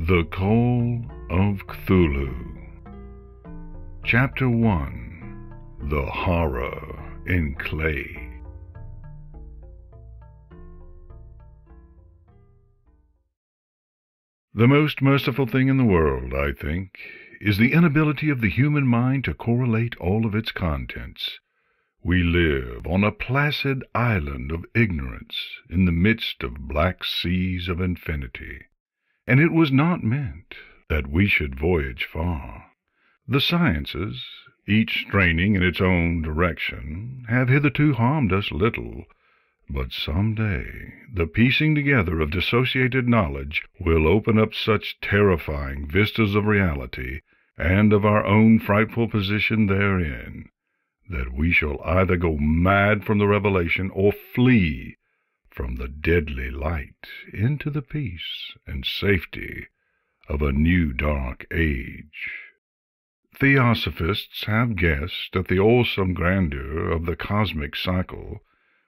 The Call of Cthulhu. Chapter 1. The Horror in Clay. The most merciful thing in the world, I think, is the inability of the human mind to correlate all of its contents. We live on a placid island of ignorance in the midst of black seas of infinity, and it was not meant that we should voyage far. The sciences, each straining in its own direction, have hitherto harmed us little, but some day the piecing together of dissociated knowledge will open up such terrifying vistas of reality and of our own frightful position therein, that we shall either go mad from the revelation or flee from the deadly light into the peace and safety of a new dark age. Theosophists have guessed at the awesome grandeur of the cosmic cycle,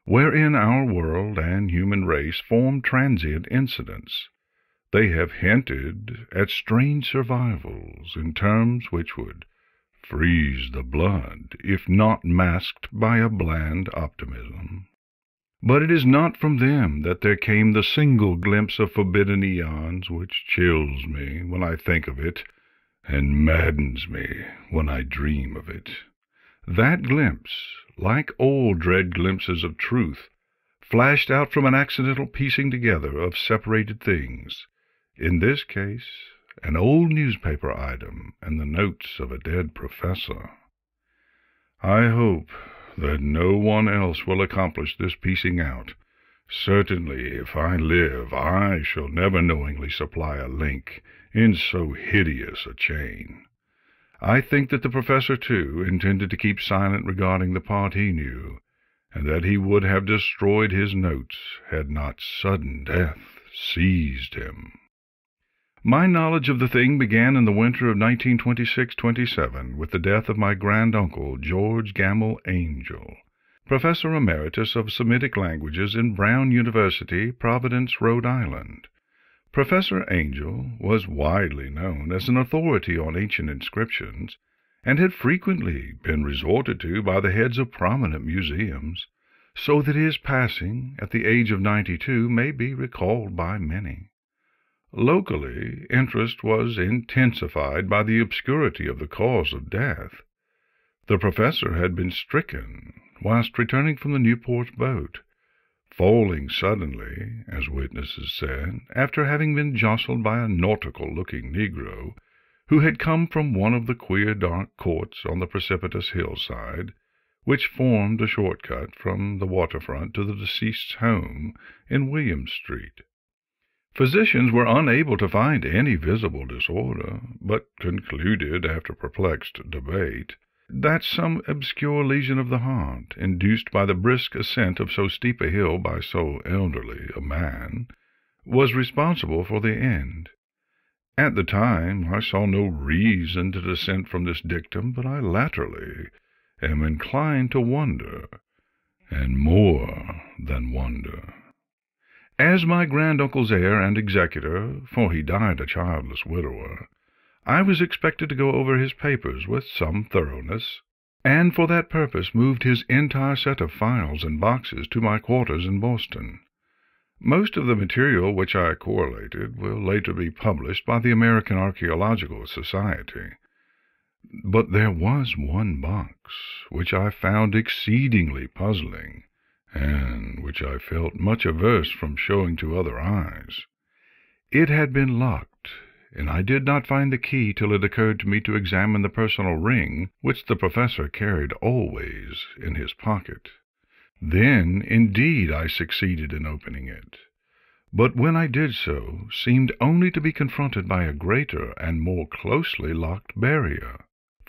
wherein our world and human race form transient incidents. They have hinted at strange survivals in terms which would freeze the blood, if not masked by a bland optimism. But it is not from them that there came the single glimpse of forbidden eons which chills me when I think of it, and maddens me when I dream of it. That glimpse, like all dread glimpses of truth, flashed out from an accidental piecing together of separated things, in this case an old newspaper item and the notes of a dead professor. I hope that no one else will accomplish this piecing out. Certainly, if I live, I shall never knowingly supply a link in so hideous a chain. I think that the professor, too, intended to keep silent regarding the part he knew, and that he would have destroyed his notes had not sudden death seized him. My knowledge of the thing began in the winter of 1926-27 with the death of my granduncle, George Gamble Angel, Professor Emeritus of Semitic Languages in Brown University, Providence, Rhode Island. Professor Angel was widely known as an authority on ancient inscriptions, and had frequently been resorted to by the heads of prominent museums, so that his passing at the age of 92 may be recalled by many. Locally, interest was intensified by the obscurity of the cause of death. The professor had been stricken whilst returning from the Newport boat, falling suddenly, as witnesses said, after having been jostled by a nautical-looking negro, who had come from one of the queer dark courts on the precipitous hillside, which formed a short-cut from the waterfront to the deceased's home in William Street. Physicians were unable to find any visible disorder, but concluded, after perplexed debate, that some obscure lesion of the heart, induced by the brisk ascent of so steep a hill by so elderly a man, was responsible for the end. At the time I saw no reason to dissent from this dictum, but I latterly am inclined to wonder, and more than wonder. As my granduncle's heir and executor, for he died a childless widower, I was expected to go over his papers with some thoroughness, and for that purpose moved his entire set of files and boxes to my quarters in Boston. Most of the material which I correlated will later be published by the American Archaeological Society. But there was one box which I found exceedingly puzzling, and which I felt much averse from showing to other eyes. It had been locked, and I did not find the key till it occurred to me to examine the personal ring which the professor carried always in his pocket. Then, indeed, I succeeded in opening it, but when I did so, seemed only to be confronted by a greater and more closely locked barrier.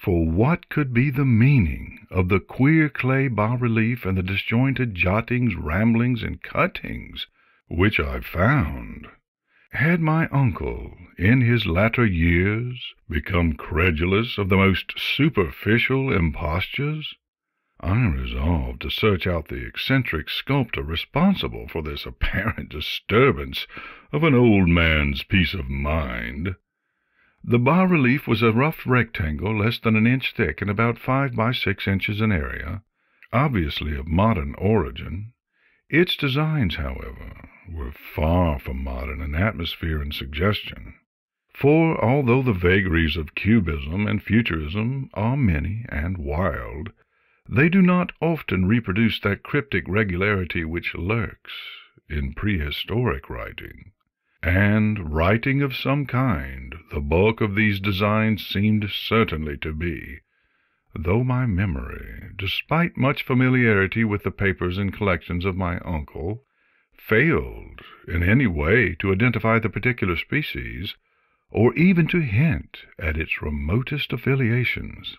For what could be the meaning of the queer clay bas-relief and the disjointed jottings, ramblings, and cuttings which I found? Had my uncle, in his latter years, become credulous of the most superficial impostures? I resolved to search out the eccentric sculptor responsible for this apparent disturbance of an old man's peace of mind. The bas-relief was a rough rectangle less than an inch thick and about 5 by 6 inches in area, obviously of modern origin. Its designs, however, were far from modern in atmosphere and suggestion. For although the vagaries of Cubism and Futurism are many and wild, they do not often reproduce that cryptic regularity which lurks in prehistoric writing. And writing of some kind the bulk of these designs seemed certainly to be, though my memory, despite much familiarity with the papers and collections of my uncle, failed in any way to identify the particular species, or even to hint at its remotest affiliations.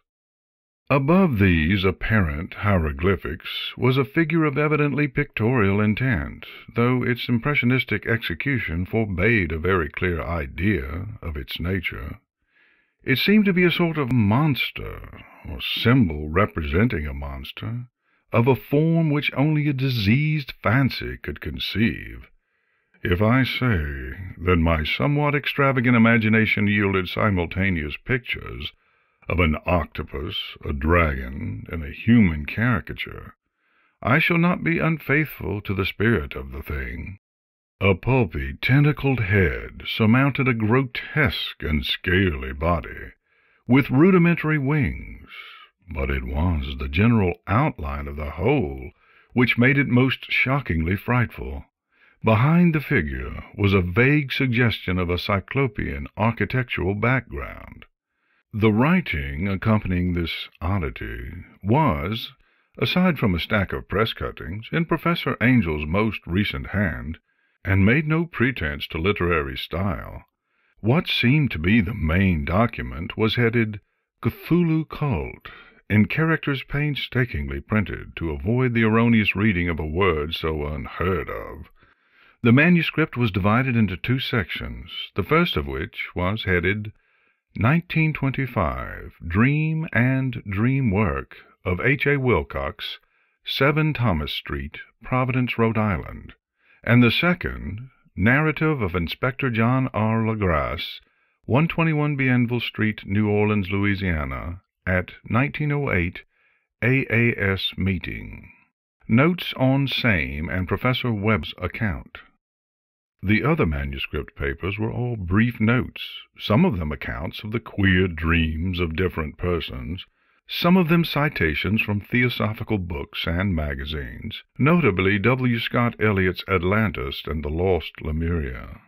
Above these apparent hieroglyphics was a figure of evidently pictorial intent, though its impressionistic execution forbade a very clear idea of its nature. It seemed to be a sort of monster, or symbol representing a monster, of a form which only a diseased fancy could conceive. If I say that my somewhat extravagant imagination yielded simultaneous pictures of an octopus, a dragon, and a human caricature, I shall not be unfaithful to the spirit of the thing. A pulpy, tentacled head surmounted a grotesque and scaly body, with rudimentary wings, but it was the general outline of the whole which made it most shockingly frightful. Behind the figure was a vague suggestion of a cyclopean architectural background. The writing accompanying this oddity was, aside from a stack of press cuttings, in Professor Angel's most recent hand, and made no pretense to literary style. What seemed to be the main document was headed Cthulhu Cult, in characters painstakingly printed to avoid the erroneous reading of a word so unheard of. The manuscript was divided into 2 sections, the first of which was headed 1925, Dream and Dream Work of H.A. Wilcox, 7 Thomas Street, Providence, Rhode Island, and the second, Narrative of Inspector John R. LaGrasse, 121 Bienville Street, New Orleans, Louisiana, at 1908 AAS meeting. Notes on same and Professor Webb's account. The other manuscript papers were all brief notes, some of them accounts of the queer dreams of different persons, some of them citations from theosophical books and magazines, notably W. Scott Eliot's Atlantis and the Lost Lemuria,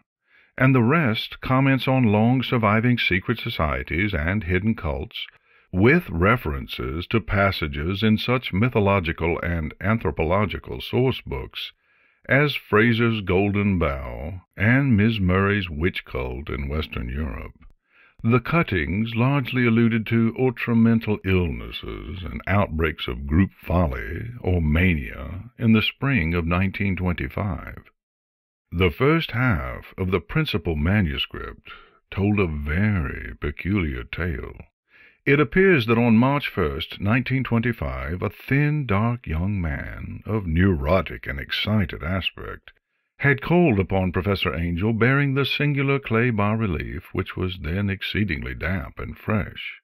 and the rest comments on long-surviving secret societies and hidden cults, with references to passages in such mythological and anthropological source books as Fraser's Golden Bough and Ms. Murray's Witch Cult in Western Europe. The cuttings largely alluded to ultramental illnesses and outbreaks of group folly or mania in the spring of 1925. The first half of the principal manuscript told a very peculiar tale. It appears that on March 1st, 1925, a thin, dark young man of neurotic and excited aspect had called upon Professor Angel bearing the singular clay bas-relief, which was then exceedingly damp and fresh.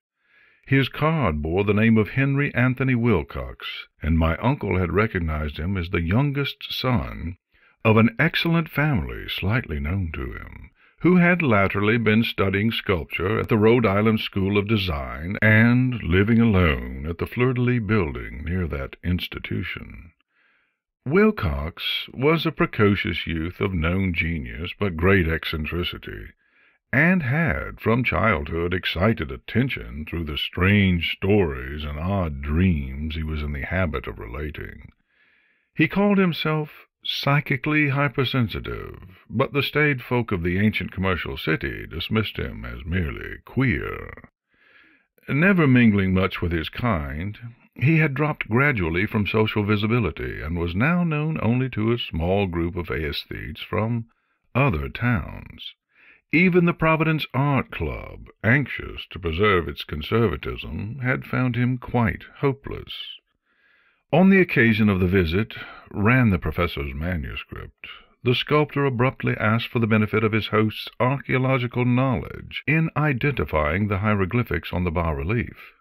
His card bore the name of Henry Anthony Wilcox, and my uncle had recognized him as the youngest son of an excellent family slightly known to him, who had latterly been studying sculpture at the Rhode Island School of Design and living alone at the Fleur-de-Lis building near that institution. Wilcox was a precocious youth of known genius but great eccentricity, and had from childhood excited attention through the strange stories and odd dreams he was in the habit of relating. He called himself psychically hypersensitive, but the staid folk of the ancient commercial city dismissed him as merely queer. Never mingling much with his kind, he had dropped gradually from social visibility, and was now known only to a small group of aesthetes from other towns. Even the Providence Art Club, anxious to preserve its conservatism, had found him quite hopeless. On the occasion of the visit, ran the professor's manuscript, the sculptor abruptly asked for the benefit of his host's archaeological knowledge in identifying the hieroglyphics on the bas-relief.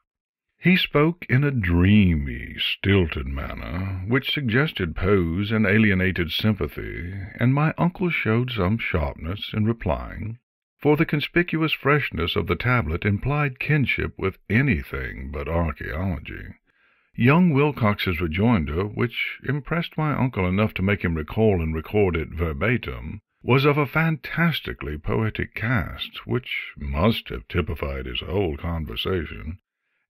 He spoke in a dreamy, stilted manner, which suggested pose and alienated sympathy, and my uncle showed some sharpness in replying, for the conspicuous freshness of the tablet implied kinship with anything but archaeology. Young Wilcox's rejoinder, which impressed my uncle enough to make him recall and record it verbatim, was of a fantastically poetic cast, which must have typified his whole conversation,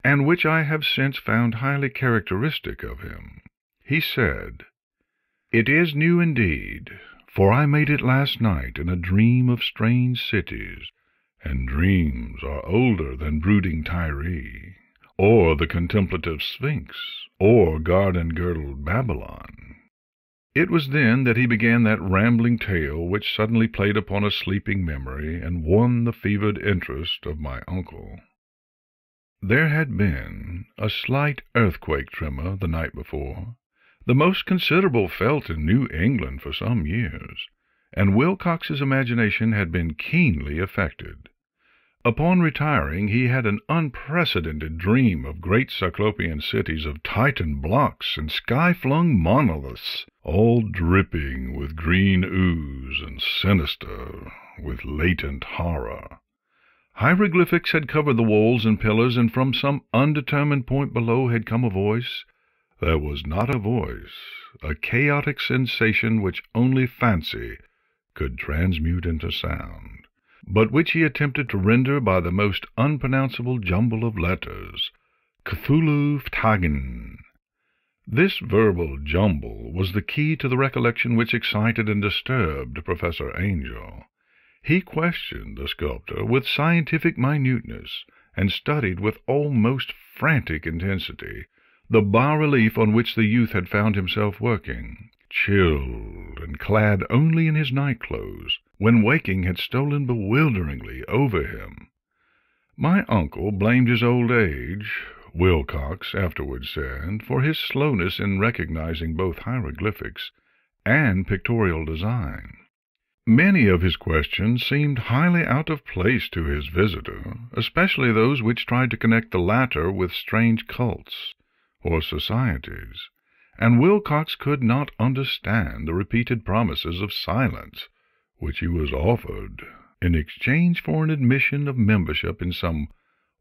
and which I have since found highly characteristic of him. He said, "It is new indeed, for I made it last night in a dream of strange cities, and dreams are older than brooding Tyre, or the contemplative Sphinx, or garden-girdled Babylon." It was then that he began that rambling tale which suddenly played upon a sleeping memory and won the fevered interest of my uncle. There had been a slight earthquake tremor the night before, the most considerable felt in New England for some years, and Wilcox's imagination had been keenly affected. Upon retiring, he had an unprecedented dream of great Cyclopean cities of Titan blocks and sky-flung monoliths, all dripping with green ooze and sinister with latent horror. Hieroglyphics had covered the walls and pillars, and from some undetermined point below had come a voice that was not a voice, a chaotic sensation which only fancy could transmute into sound, but which he attempted to render by the most unpronounceable jumble of letters, Cthulhu Phtagen. This verbal jumble was the key to the recollection which excited and disturbed Professor Angel. He questioned the sculptor with scientific minuteness, and studied with almost frantic intensity the bas-relief on which the youth had found himself working, chilled and clad only in his night-clothes, when waking had stolen bewilderingly over him. My uncle blamed his old age, Wilcox afterwards said, for his slowness in recognizing both hieroglyphics and pictorial design. Many of his questions seemed highly out of place to his visitor, especially those which tried to connect the latter with strange cults or societies, and Wilcox could not understand the repeated promises of silence which he was offered in exchange for an admission of membership in some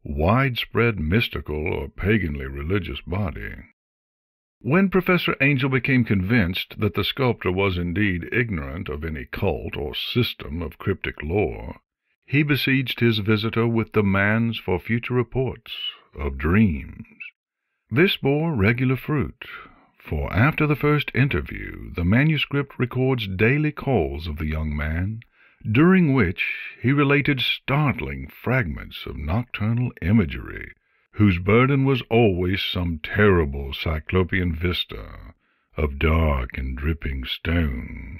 widespread mystical or paganly religious body. When Professor Angel became convinced that the sculptor was indeed ignorant of any cult or system of cryptic lore, he besieged his visitor with demands for future reports of dreams. This bore regular fruit, for after the first interview the manuscript records daily calls of the young man, during which he related startling fragments of nocturnal imagery, whose burden was always some terrible cyclopean vista of dark and dripping stone,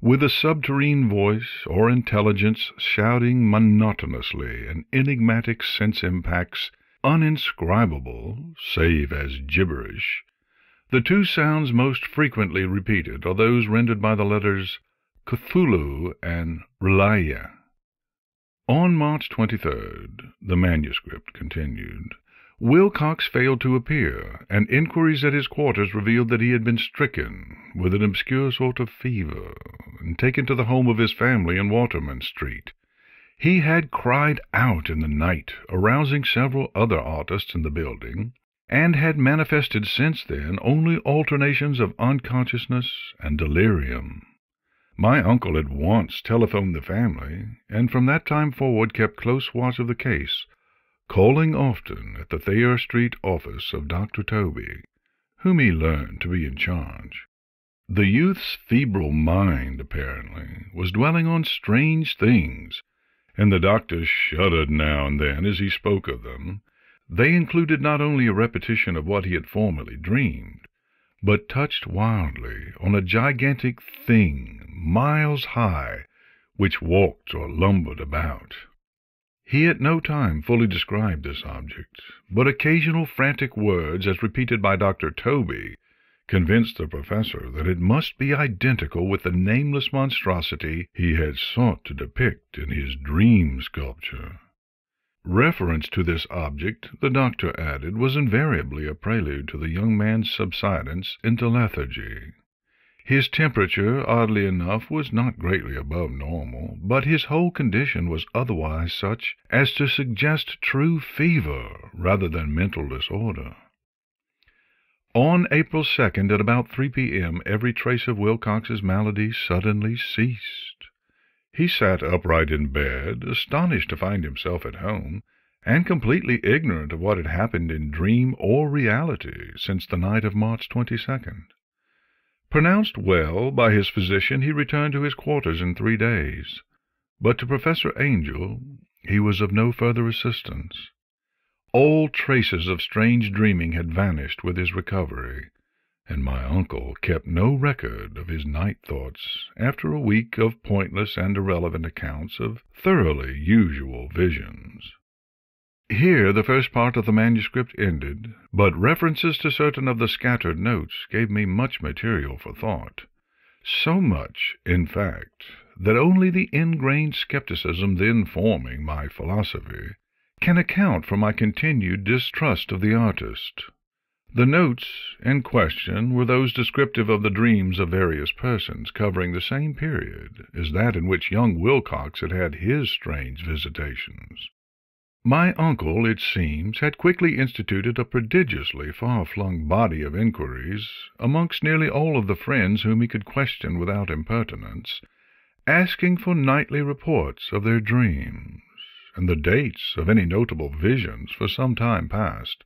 with a subterrene voice or intelligence shouting monotonously and enigmatic sense-impacts uninscribable save as gibberish. The two sounds most frequently repeated are those rendered by the letters Cthulhu and Relaya. On March 23rd, the manuscript continued, Wilcox failed to appear, and inquiries at his quarters revealed that he had been stricken with an obscure sort of fever and taken to the home of his family in Waterman Street. He had cried out in the night, arousing several other artists in the building, and had manifested since then only alternations of unconsciousness and delirium. My uncle at once telephoned the family, and from that time forward kept close watch of the case, calling often at the Thayer Street office of Dr. Toby, whom he learned to be in charge. The youth's febrile mind, apparently, was dwelling on strange things, and the doctor shuddered now and then as he spoke of them. They included not only a repetition of what he had formerly dreamed, but touched wildly on a gigantic thing, miles high, which walked or lumbered about. He at no time fully described this object, but occasional frantic words, as repeated by Dr. Toby, convinced the professor that it must be identical with the nameless monstrosity he had sought to depict in his dream sculpture. Reference to this object, the doctor added, was invariably a prelude to the young man's subsidence into lethargy. His temperature, oddly enough, was not greatly above normal, but his whole condition was otherwise such as to suggest true fever rather than mental disorder. On April 2nd, at about 3 p.m., every trace of Wilcox's malady suddenly ceased. He sat upright in bed, astonished to find himself at home, and completely ignorant of what had happened in dream or reality since the night of March 22nd. Pronounced well by his physician, he returned to his quarters in 3 days, but to Professor Angel he was of no further assistance. All traces of strange dreaming had vanished with his recovery, and my uncle kept no record of his night thoughts after a week of pointless and irrelevant accounts of thoroughly usual visions. Here the first part of the manuscript ended, but references to certain of the scattered notes gave me much material for thought. So much, in fact, that only the ingrained skepticism then forming my philosophy can account for my continued distrust of the artist. The notes in question were those descriptive of the dreams of various persons, covering the same period as that in which young Wilcox had had his strange visitations. My uncle, it seems, had quickly instituted a prodigiously far-flung body of inquiries amongst nearly all of the friends whom he could question without impertinence, asking for nightly reports of their dreams, and the dates of any notable visions for some time past.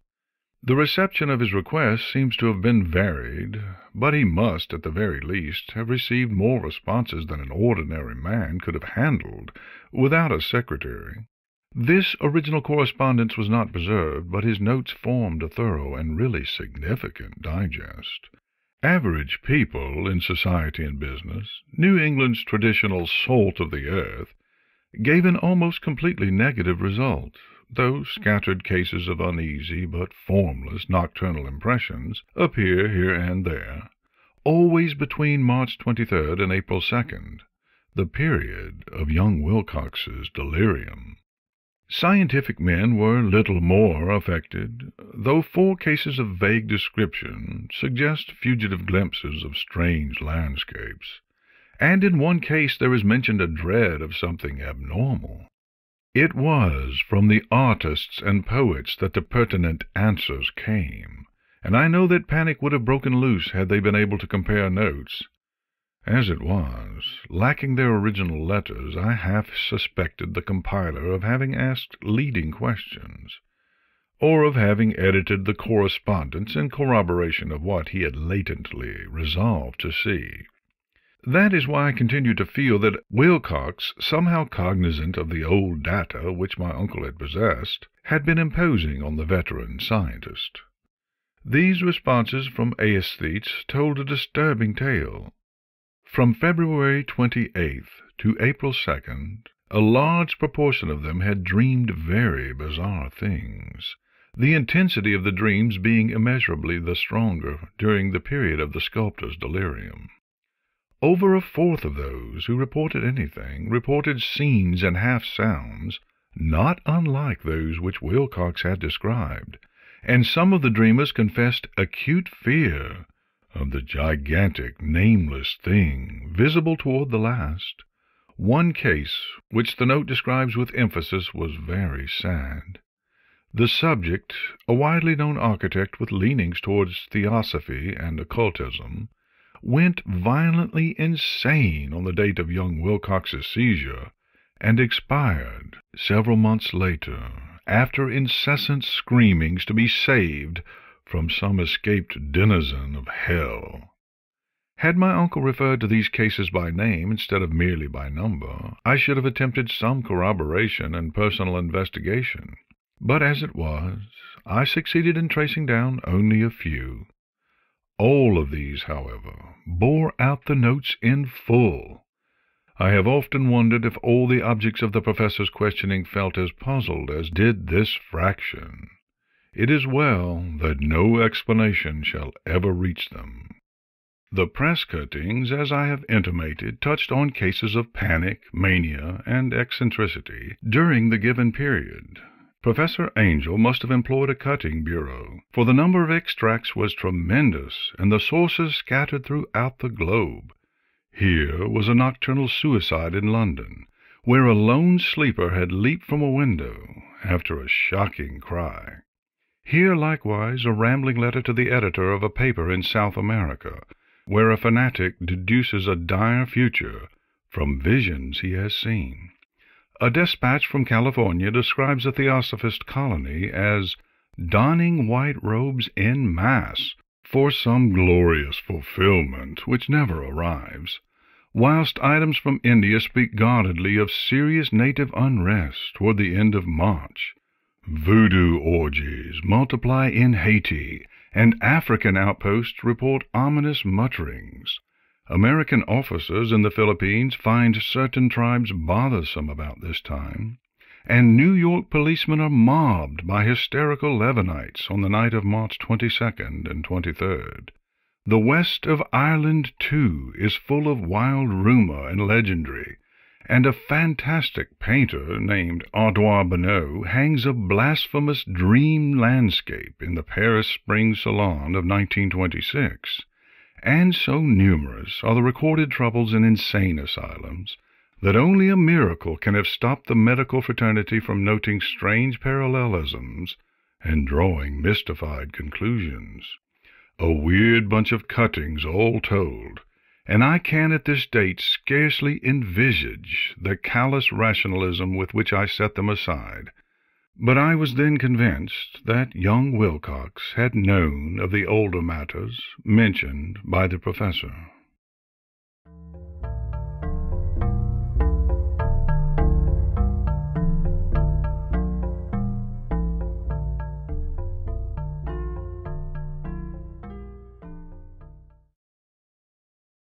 The reception of his request seems to have been varied, but he must, at the very least, have received more responses than an ordinary man could have handled without a secretary. This original correspondence was not preserved, but his notes formed a thorough and really significant digest. Average people in society and business, New England's traditional salt of the earth, gave an almost completely negative result, though scattered cases of uneasy but formless nocturnal impressions appear here and there, always between March 23rd and April 2nd, the period of young Wilcox's delirium. Scientific men were little more affected, though 4 cases of vague description suggest fugitive glimpses of strange landscapes, and in one case there is mentioned a dread of something abnormal. It was from the artists and poets that the pertinent answers came, and I know that panic would have broken loose had they been able to compare notes. As it was, lacking their original letters, I half suspected the compiler of having asked leading questions, or of having edited the correspondence in corroboration of what he had latently resolved to see. That is why I continue to feel that Wilcox, somehow cognizant of the old data which my uncle had possessed, had been imposing on the veteran scientist. These responses from aesthetes told a disturbing tale. From February 28th to April 2nd, a large proportion of them had dreamed very bizarre things, the intensity of the dreams being immeasurably the stronger during the period of the sculptor's delirium. Over a fourth of those who reported anything reported scenes and half-sounds not unlike those which Wilcox had described, and some of the dreamers confessed acute fear of the gigantic, nameless thing visible toward the last. One case, which the note describes with emphasis, was very sad. The subject, a widely known architect with leanings towards theosophy and occultism, went violently insane on the date of young Wilcox's seizure, and expired several months later, after incessant screamings to be saved from some escaped denizen of hell. Had my uncle referred to these cases by name instead of merely by number, I should have attempted some corroboration and personal investigation, but as it was, I succeeded in tracing down only a few. All of these, however, bore out the notes in full. I have often wondered if all the objects of the professor's questioning felt as puzzled as did this fraction. It is well that no explanation shall ever reach them. The press cuttings, as I have intimated, touched on cases of panic, mania, and eccentricity during the given period. Professor Angel must have employed a cutting bureau, for the number of extracts was tremendous, and the sources scattered throughout the globe. Here was a nocturnal suicide in London, where a lone sleeper had leaped from a window after a shocking cry. Here, likewise, a rambling letter to the editor of a paper in South America, where a fanatic deduces a dire future from visions he has seen. A despatch from California describes a theosophist colony as donning white robes en masse for some glorious fulfillment which never arrives, whilst items from India speak guardedly of serious native unrest toward the end of March. Voodoo orgies multiply in Haiti, and African outposts report ominous mutterings. American officers in the Philippines find certain tribes bothersome about this time, and New York policemen are mobbed by hysterical Levanites on the night of March 22nd and 23rd. The west of Ireland, too, is full of wild rumor and legendary, and a fantastic painter named Ardois Bonneau hangs a blasphemous dream landscape in the Paris Spring Salon of 1926. And so numerous are the recorded troubles in insane asylums that only a miracle can have stopped the medical fraternity from noting strange parallelisms and drawing mystified conclusions. A weird bunch of cuttings all told, and I can at this date scarcely envisage the callous rationalism with which I set them aside. But I was then convinced that young Wilcox had known of the older matters mentioned by the professor.